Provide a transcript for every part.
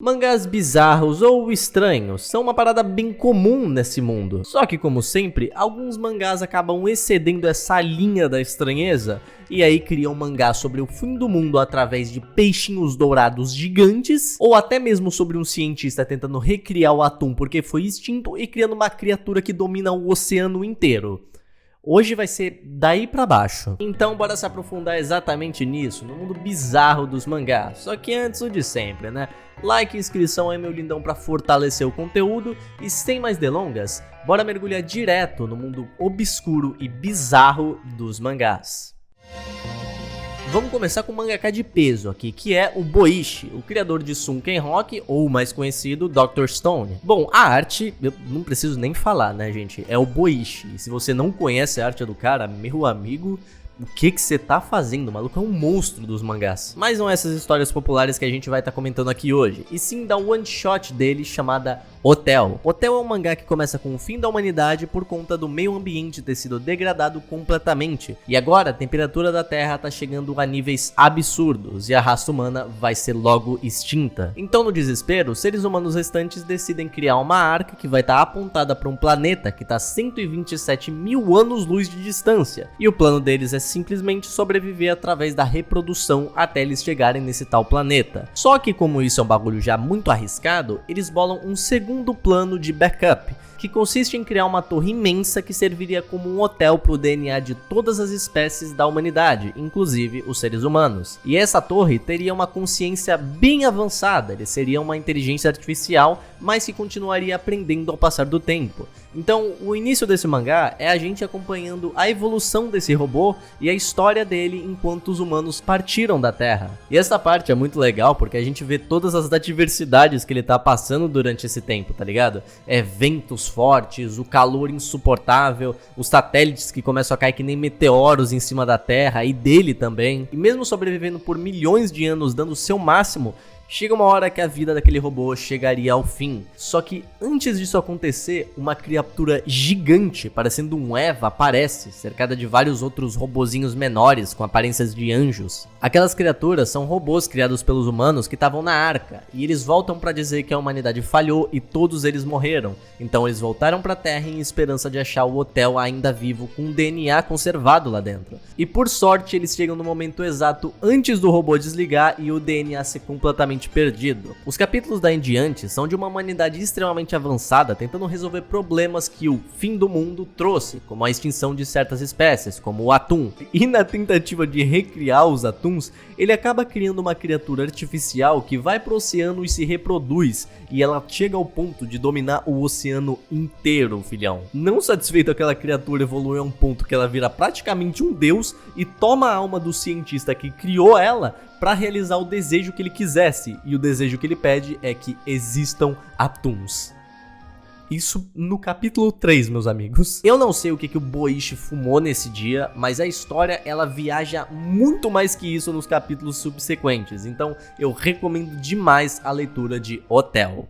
Mangás bizarros ou estranhos são uma parada bem comum nesse mundo. Só que, como sempre, alguns mangás acabam excedendo essa linha da estranheza e aí criam mangás sobre o fim do mundo através de peixinhos dourados gigantes, ou até mesmo sobre um cientista tentando recriar o atum porque foi extinto e criando uma criatura que domina o oceano inteiro. Hoje vai ser daí pra baixo. Então bora se aprofundar exatamente nisso, no mundo bizarro dos mangás. Só que antes o de sempre, né? Like e inscrição aí, meu lindão, pra fortalecer o conteúdo. E sem mais delongas, bora mergulhar direto no mundo obscuro e bizarro dos mangás. Vamos começar com um mangaka de peso aqui, que é o Boichi, o criador de Sunken Rock, ou mais conhecido, Dr. Stone. Bom, a arte, eu não preciso nem falar, né, gente? É o Boichi. E se você não conhece a arte do cara, meu amigo, o que você tá fazendo? O maluco é um monstro dos mangás. Mas não é essas histórias populares que a gente vai estar comentando aqui hoje, e sim da one shot dele chamada Hotel. Hotel é um mangá que começa com o fim da humanidade por conta do meio ambiente ter sido degradado completamente. E agora a temperatura da Terra tá chegando a níveis absurdos e a raça humana vai ser logo extinta. Então, no desespero, os seres humanos restantes decidem criar uma arca que vai estar apontada para um planeta que tá 127 mil anos-luz de distância. E o plano deles é simplesmente sobreviver através da reprodução até eles chegarem nesse tal planeta. Só que, como isso é um bagulho já muito arriscado, eles bolam um segundo plano de backup, que consiste em criar uma torre imensa que serviria como um hotel para o DNA de todas as espécies da humanidade, inclusive os seres humanos. E essa torre teria uma consciência bem avançada, ele seria uma inteligência artificial, mas que continuaria aprendendo ao passar do tempo. Então, o início desse mangá é a gente acompanhando a evolução desse robô e a história dele enquanto os humanos partiram da Terra. E essa parte é muito legal porque a gente vê todas as adversidades que ele tá passando durante esse tempo, tá ligado? Ventos fortes, o calor insuportável, os satélites que começam a cair que nem meteoros em cima da Terra e dele também. E mesmo sobrevivendo por milhões de anos dando o seu máximo, chega uma hora que a vida daquele robô chegaria ao fim. Só que antes disso acontecer, uma criatura gigante, parecendo um Eva, aparece, cercada de vários outros robozinhos menores com aparências de anjos. Aquelas criaturas são robôs criados pelos humanos que estavam na arca, e eles voltam pra dizer que a humanidade falhou e todos eles morreram. Então eles voltaram pra Terra em esperança de achar o hotel ainda vivo com DNA conservado lá dentro. E por sorte eles chegam no momento exato antes do robô desligar e o DNA ser completamente perdido. Os capítulos daí em diante são de uma humanidade extremamente avançada tentando resolver problemas que o fim do mundo trouxe, como a extinção de certas espécies, como o atum. E na tentativa de recriar os atuns, ele acaba criando uma criatura artificial que vai pro oceano e se reproduz, e ela chega ao ponto de dominar o oceano inteiro, filhão. Não satisfeito, aquela criatura evolui a um ponto que ela vira praticamente um deus e toma a alma do cientista que criou ela para realizar o desejo que ele quisesse, e o desejo que ele pede é que existam atuns. Isso no capítulo 3, meus amigos. Eu não sei o que o Boichi fumou nesse dia, mas a história ela viaja muito mais que isso nos capítulos subsequentes, então eu recomendo demais a leitura de Hotel.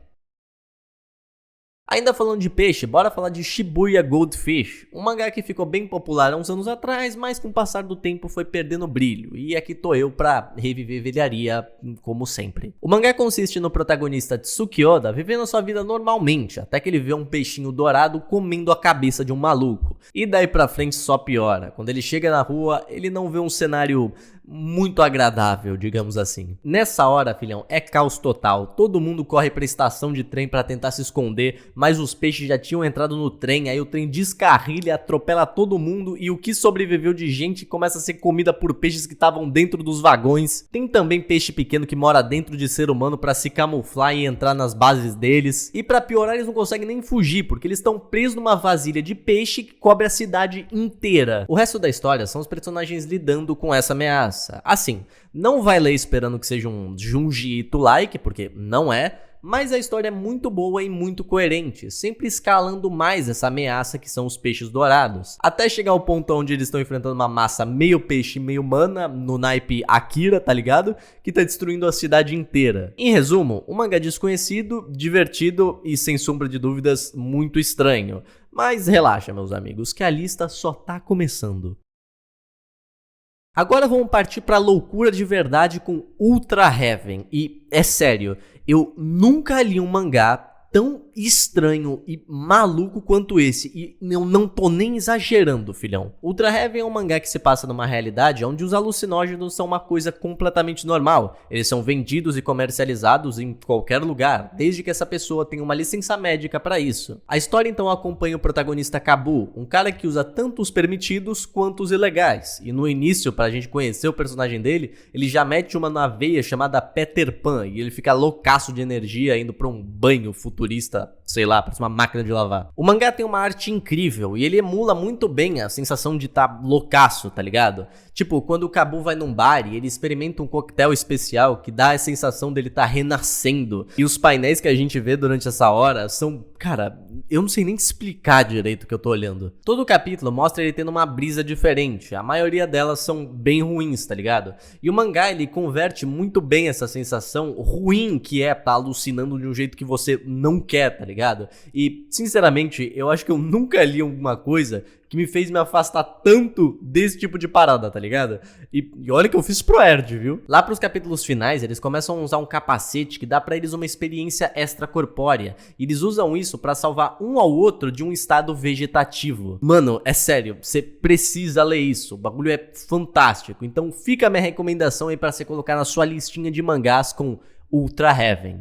Ainda falando de peixe, bora falar de Shibuya Goldfish, um mangá que ficou bem popular há uns anos atrás, mas com o passar do tempo foi perdendo brilho, e aqui tô eu pra reviver velharia, como sempre. O mangá consiste no protagonista Tsuki Oda vivendo sua vida normalmente, até que ele vê um peixinho dourado comendo a cabeça de um maluco. E daí pra frente só piora, quando ele chega na rua, ele não vê um cenário muito agradável, digamos assim. Nessa hora, filhão, é caos total. Todo mundo corre pra estação de trem pra tentar se esconder, mas os peixes já tinham entrado no trem, aí o trem descarrilha, atropela todo mundo e o que sobreviveu de gente começa a ser comida por peixes que estavam dentro dos vagões. Tem também peixe pequeno que mora dentro de ser humano pra se camuflar e entrar nas bases deles. E pra piorar, eles não conseguem nem fugir, porque eles estão presos numa vasilha de peixe que cobre a cidade inteira. O resto da história são os personagens lidando com essa ameaça. Assim, não vai ler esperando que seja um Junji Ito-like, porque não é, mas a história é muito boa e muito coerente, sempre escalando mais essa ameaça que são os peixes dourados, até chegar ao ponto onde eles estão enfrentando uma massa meio peixe, meio humana, no naipe Akira, tá ligado? Que tá destruindo a cidade inteira. Em resumo, um mangá desconhecido, divertido e sem sombra de dúvidas muito estranho. Mas relaxa, meus amigos, que a lista só tá começando. Agora vamos partir pra loucura de verdade com Ultra Heaven. E é sério, eu nunca li um mangá tão estranho e maluco quanto esse, e eu não tô nem exagerando, filhão. Ultra Heaven é um mangá que se passa numa realidade onde os alucinógenos são uma coisa completamente normal. Eles são vendidos e comercializados em qualquer lugar, desde que essa pessoa tenha uma licença médica pra isso. A história então acompanha o protagonista Kabu, um cara que usa tanto os permitidos quanto os ilegais, e no início, pra gente conhecer o personagem dele, ele já mete uma na veia chamada Peter Pan, e ele fica loucaço de energia indo pra um banho futurista, sei lá, parece uma máquina de lavar. O mangá tem uma arte incrível e ele emula muito bem a sensação de estar loucaço, tá ligado? Tipo, quando o Kabu vai num bar e ele experimenta um coquetel especial que dá a sensação dele estar renascendo. E os painéis que a gente vê durante essa hora são, cara, eu não sei nem explicar direito o que eu tô olhando. Todo capítulo mostra ele tendo uma brisa diferente, a maioria delas são bem ruins, tá ligado? E o mangá, ele converte muito bem essa sensação ruim que é tá alucinando de um jeito que você não quer, tá ligado? E, sinceramente, eu acho que eu nunca li alguma coisa que me fez me afastar tanto desse tipo de parada, tá ligado? E olha que eu fiz pro Erd, viu? Lá pros capítulos finais, eles começam a usar um capacete que dá pra eles uma experiência extracorpórea. E eles usam isso pra salvar um ao outro de um estado vegetativo. Mano, é sério, você precisa ler isso. O bagulho é fantástico. Então fica a minha recomendação aí pra você colocar na sua listinha de mangás com Ultra Heaven.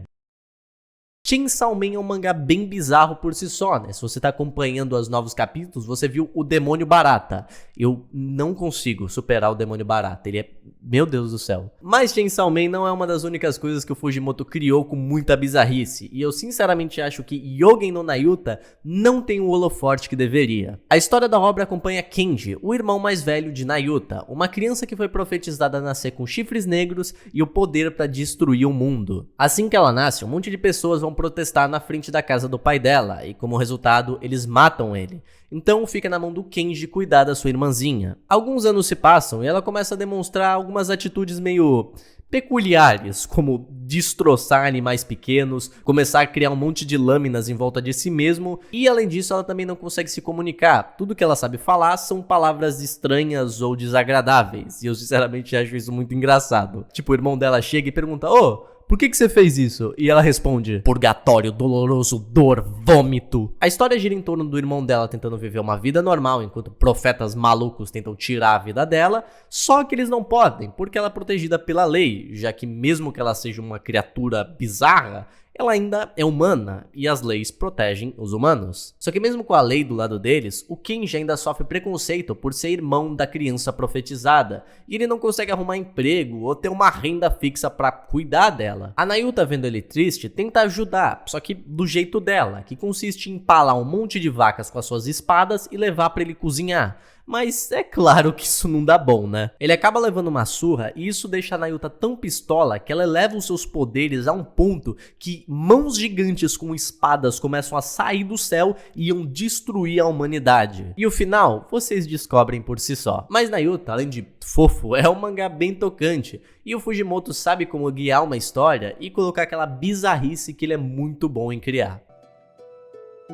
Chainsaw Man é um mangá bem bizarro por si só, né? Se você tá acompanhando os novos capítulos, você viu o Demônio Barata. Eu não consigo superar o Demônio Barata, ele é... meu Deus do céu. Mas Chainsaw Man não é uma das únicas coisas que o Fujimoto criou com muita bizarrice, e eu sinceramente acho que Yogen no Nayuta não tem o holoforte que deveria. A história da obra acompanha Kenji, o irmão mais velho de Nayuta, uma criança que foi profetizada a nascer com chifres negros e o poder para destruir o mundo. Assim que ela nasce, um monte de pessoas vão protestar na frente da casa do pai dela, e como resultado, eles matam ele. Então fica na mão do Kenji cuidar da sua irmãzinha. Alguns anos se passam e ela começa a demonstrar algumas atitudes meio peculiares, como destroçar animais pequenos, começar a criar um monte de lâminas em volta de si mesmo, e além disso ela também não consegue se comunicar. Tudo que ela sabe falar são palavras estranhas ou desagradáveis, e eu sinceramente acho isso muito engraçado. Tipo, o irmão dela chega e pergunta: "Ô, por que você fez isso?" E ela responde: "Purgatório, doloroso, dor, vômito." A história gira em torno do irmão dela tentando viver uma vida normal, enquanto profetas malucos tentam tirar a vida dela, só que eles não podem, porque ela é protegida pela lei, já que mesmo que ela seja uma criatura bizarra, ela ainda é humana, e as leis protegem os humanos. Só que mesmo com a lei do lado deles, o Kenji ainda sofre preconceito por ser irmão da criança profetizada, e ele não consegue arrumar emprego ou ter uma renda fixa pra cuidar dela. A Nayuta, vendo ele triste, tenta ajudar, só que do jeito dela, que consiste em empalar um monte de vacas com as suas espadas e levar pra ele cozinhar. Mas é claro que isso não dá bom, né? Ele acaba levando uma surra e isso deixa a Nayuta tão pistola que ela eleva os seus poderes a um ponto que mãos gigantes com espadas começam a sair do céu e iam destruir a humanidade. E o final, vocês descobrem por si só. Mas Nayuta, além de fofo, é um mangá bem tocante. E o Fujimoto sabe como guiar uma história e colocar aquela bizarrice que ele é muito bom em criar.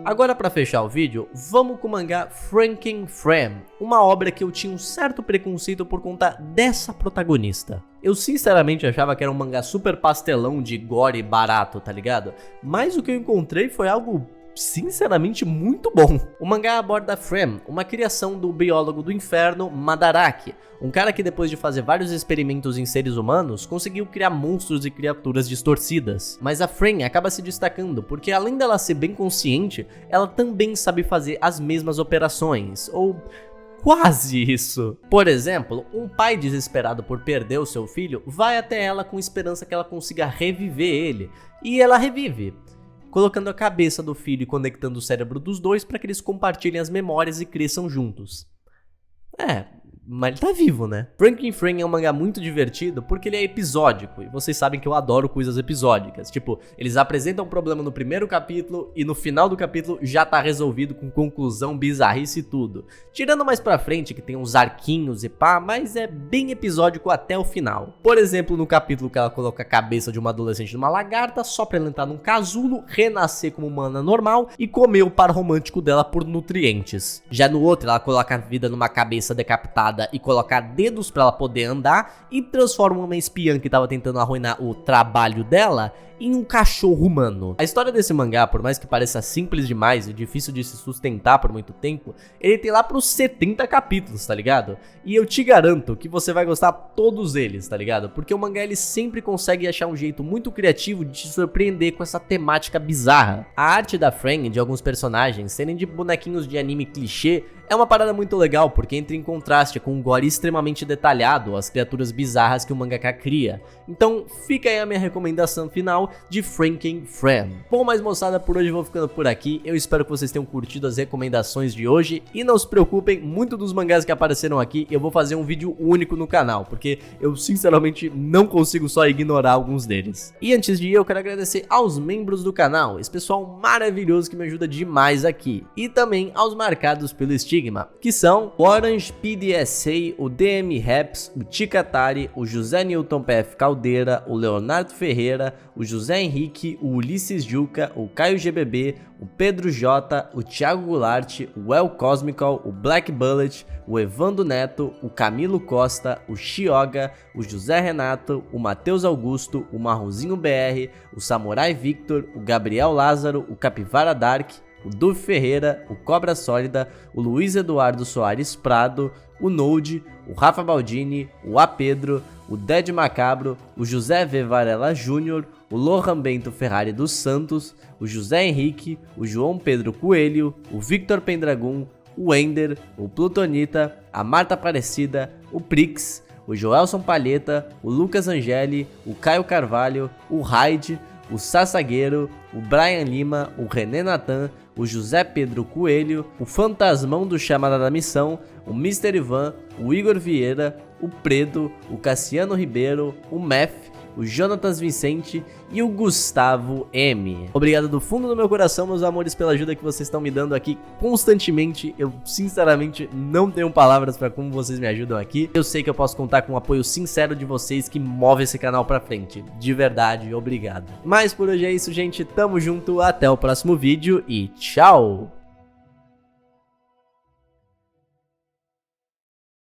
Agora, pra fechar o vídeo, vamos com o mangá Frankenframe, uma obra que eu tinha um certo preconceito por conta dessa protagonista. Eu sinceramente achava que era um mangá super pastelão de gore barato, tá ligado? Mas o que eu encontrei foi algo sinceramente muito bom. O mangá aborda Frame, uma criação do biólogo do inferno Madaraki, um cara que depois de fazer vários experimentos em seres humanos, conseguiu criar monstros e criaturas distorcidas. Mas a Frame acaba se destacando porque além dela ser bem consciente, ela também sabe fazer as mesmas operações, ou quase isso. Por exemplo, um pai desesperado por perder o seu filho vai até ela com esperança que ela consiga reviver ele, e ela revive, colocando a cabeça do filho e conectando o cérebro dos dois para que eles compartilhem as memórias e cresçam juntos. Mas ele tá vivo, né? Frankenframe é um mangá muito divertido porque ele é episódico, e vocês sabem que eu adoro coisas episódicas. Tipo, eles apresentam um problema no primeiro capítulo e no final do capítulo já tá resolvido com conclusão, bizarrice e tudo. Tirando mais pra frente que tem uns arquinhos e pá, mas é bem episódico até o final. Por exemplo, no capítulo que ela coloca a cabeça de uma adolescente numa lagarta só pra ela entrar num casulo, renascer como humana normal e comer o par romântico dela por nutrientes. Já no outro, ela coloca a vida numa cabeça decapitada fada e colocar dedos pra ela poder andar e transforma uma espiã que tava tentando arruinar o trabalho dela em um cachorro humano. A história desse mangá, por mais que pareça simples demais e difícil de se sustentar por muito tempo, ele tem lá pros 70 capítulos, tá ligado? E eu te garanto que você vai gostar todos eles, tá ligado? Porque o mangá ele sempre consegue achar um jeito muito criativo de te surpreender com essa temática bizarra. A arte da Fran e de alguns personagens serem de bonequinhos de anime clichê é uma parada muito legal, porque entra em contraste com um gore extremamente detalhado, as criaturas bizarras que o mangaka cria. Então fica aí a minha recomendação final de Frankenfran. Bom, mas moçada, por hoje eu vou ficando por aqui. Eu espero que vocês tenham curtido as recomendações de hoje. E não se preocupem, muito dos mangás que apareceram aqui eu vou fazer um vídeo único no canal, porque eu sinceramente não consigo só ignorar alguns deles. E antes de ir, eu quero agradecer aos membros do canal, esse pessoal maravilhoso que me ajuda demais aqui. E também aos marcados pelo estigma, que são o Orange PDSA, o DM Raps, o Ticatari, o José Newton PF Caldeira, o Leonardo Ferreira, o José Henrique, o Ulisses Juca, o Caio GBB, o Pedro J, o Thiago Goulart, o El Cosmical, o Black Bullet, o Evandro Neto, o Camilo Costa, o Xioga, o José Renato, o Matheus Augusto, o Marronzinho BR, o Samurai Victor, o Gabriel Lázaro, o Capivara Dark, o Duf Ferreira, o Cobra Sólida, o Luiz Eduardo Soares Prado, o Node, o Rafa Baldini, o A Pedro, o Dead Macabro, o José V. Varela Júnior, o Lohan Bento Ferrari dos Santos, o José Henrique, o João Pedro Coelho, o Victor Pendragon, o Ender, o Plutonita, a Marta Aparecida, o Prix, o Joelson Palheta, o Lucas Angeli, o Caio Carvalho, o Raid, o Sassagueiro, o Brian Lima, o René Natan, o José Pedro Coelho, o Fantasmão do Chamada da Missão, o Mr. Ivan, o Igor Vieira, o Predo, o Cassiano Ribeiro, o Mef, o Jonatas Vicente e o Gustavo M. Obrigado do fundo do meu coração, meus amores, pela ajuda que vocês estão me dando aqui constantemente. Eu sinceramente não tenho palavras para como vocês me ajudam aqui. Eu sei que eu posso contar com o apoio sincero de vocês que move esse canal pra frente. De verdade, obrigado. Mas por hoje é isso, gente. Tamo junto, até o próximo vídeo e tchau!